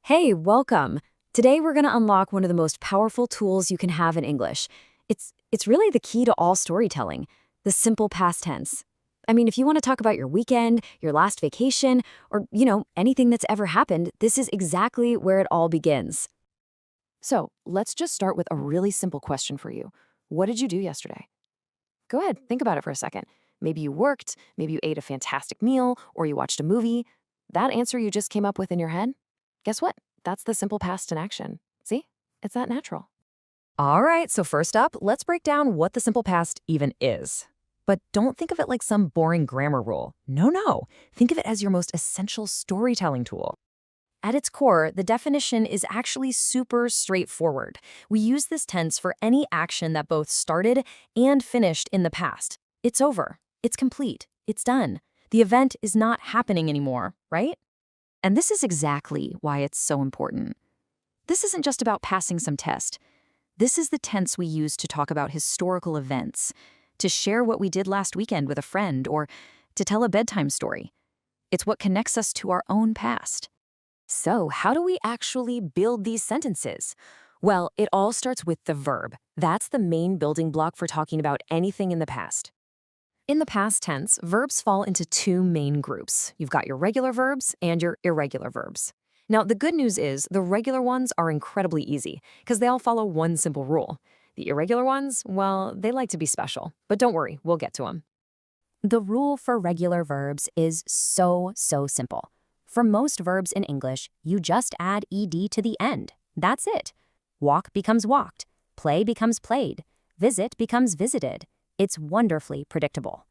Hey, welcome. Today we're going to unlock one of the most powerful tools you can have in English. It's really the key to all storytelling, the simple past tense. I mean, if you want to talk about your weekend, your last vacation, or, anything that's ever happened, this is exactly where it all begins. So, let's just start with a really simple question for you. What did you do yesterday? Go ahead, think about it for a second. Maybe you worked, maybe you ate a fantastic meal, or you watched a movie. That answer you just came up with in your head? Guess what? That's the simple past in action. See? It's that natural. All right, so first up, let's break down what the simple past even is. But don't think of it like some boring grammar rule. No. Think of it as your most essential storytelling tool. At its core, the definition is actually super straightforward. We use this tense for any action that both started and finished in the past. It's over. It's complete. It's done. The event is not happening anymore, right? And this is exactly why it's so important. This isn't just about passing some test. This is the tense we use to talk about historical events, to share what we did last weekend with a friend, or to tell a bedtime story. It's what connects us to our own past. So, how do we actually build these sentences? Well, it all starts with the verb. That's the main building block for talking about anything in the past. In the past tense, verbs fall into two main groups. You've got your regular verbs and your irregular verbs. Now, the good news is the regular ones are incredibly easy because they all follow one simple rule. The irregular ones, well, they like to be special. But don't worry, we'll get to them. The rule for regular verbs is so simple. For most verbs in English, you just add ed to the end. That's it. Walk becomes walked. Play becomes played. Visit becomes visited. It's wonderfully predictable.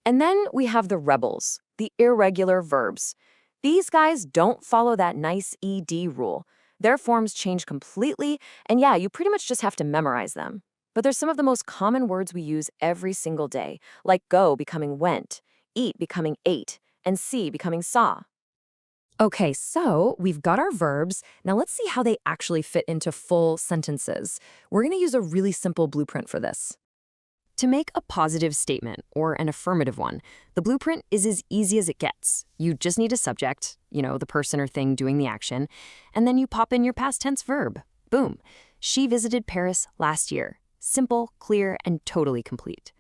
And then we have the rebels, the irregular verbs. These guys don't follow that nice ed rule. Their forms change completely, and yeah, you pretty much just have to memorize them. But they're some of the most common words we use every single day, like go becoming went, eat becoming ate, and see becoming saw. Okay, so we've got our verbs. Now let's see how they actually fit into full sentences. We're going to use a really simple blueprint for this. To make a positive statement, or an affirmative one, the blueprint is as easy as it gets. You just need a subject, the person or thing doing the action, and then you pop in your past tense verb. Boom. She visited Paris last year. Simple, clear, and totally complete.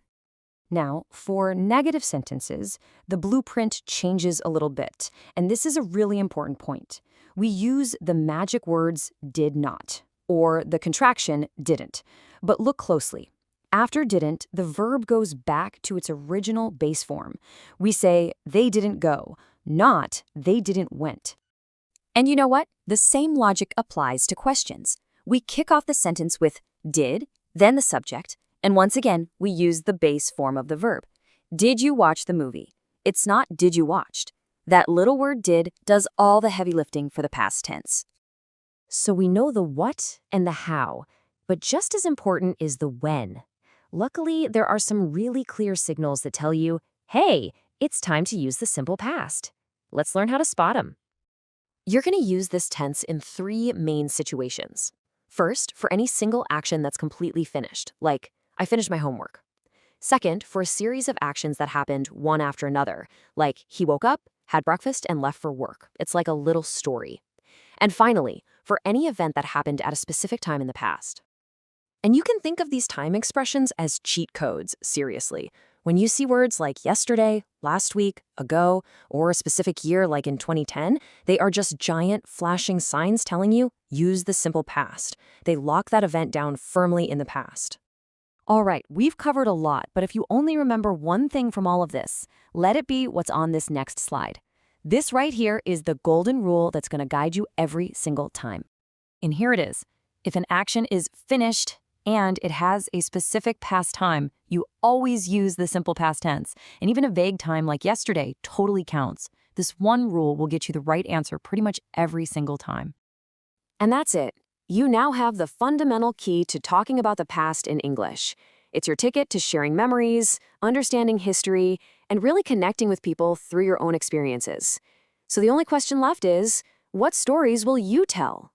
Now, for negative sentences, the blueprint changes a little bit, and this is a really important point. We use the magic words did not, or the contraction didn't. But look closely. After didn't, the verb goes back to its original base form. We say, they didn't go, not they didn't went. And you know what? The same logic applies to questions. We kick off the sentence with did, then the subject, and once again, we use the base form of the verb. Did you watch the movie? It's not did you watched. That little word did does all the heavy lifting for the past tense. So we know the what and the how, but just as important is the when. Luckily, there are some really clear signals that tell you, hey, it's time to use the simple past. Let's learn how to spot them. You're going to use this tense in three main situations. First, for any single action that's completely finished, like, I finished my homework. Second, for a series of actions that happened one after another, like he woke up, had breakfast, and left for work. It's like a little story. And finally, for any event that happened at a specific time in the past. And you can think of these time expressions as cheat codes, seriously. When you see words like yesterday, last week, ago, or a specific year like in 2010, they are just giant flashing signs telling you, use the simple past. They lock that event down firmly in the past. All right, we've covered a lot, but if you only remember one thing from all of this, let it be what's on this next slide. This right here is the golden rule that's going to guide you every single time. And here it is. If an action is finished, and it has a specific past time, you always use the simple past tense. And even a vague time like yesterday totally counts. This one rule will get you the right answer pretty much every single time. And that's it. You now have the fundamental key to talking about the past in English. It's your ticket to sharing memories, understanding history, and really connecting with people through your own experiences. So the only question left is, what stories will you tell?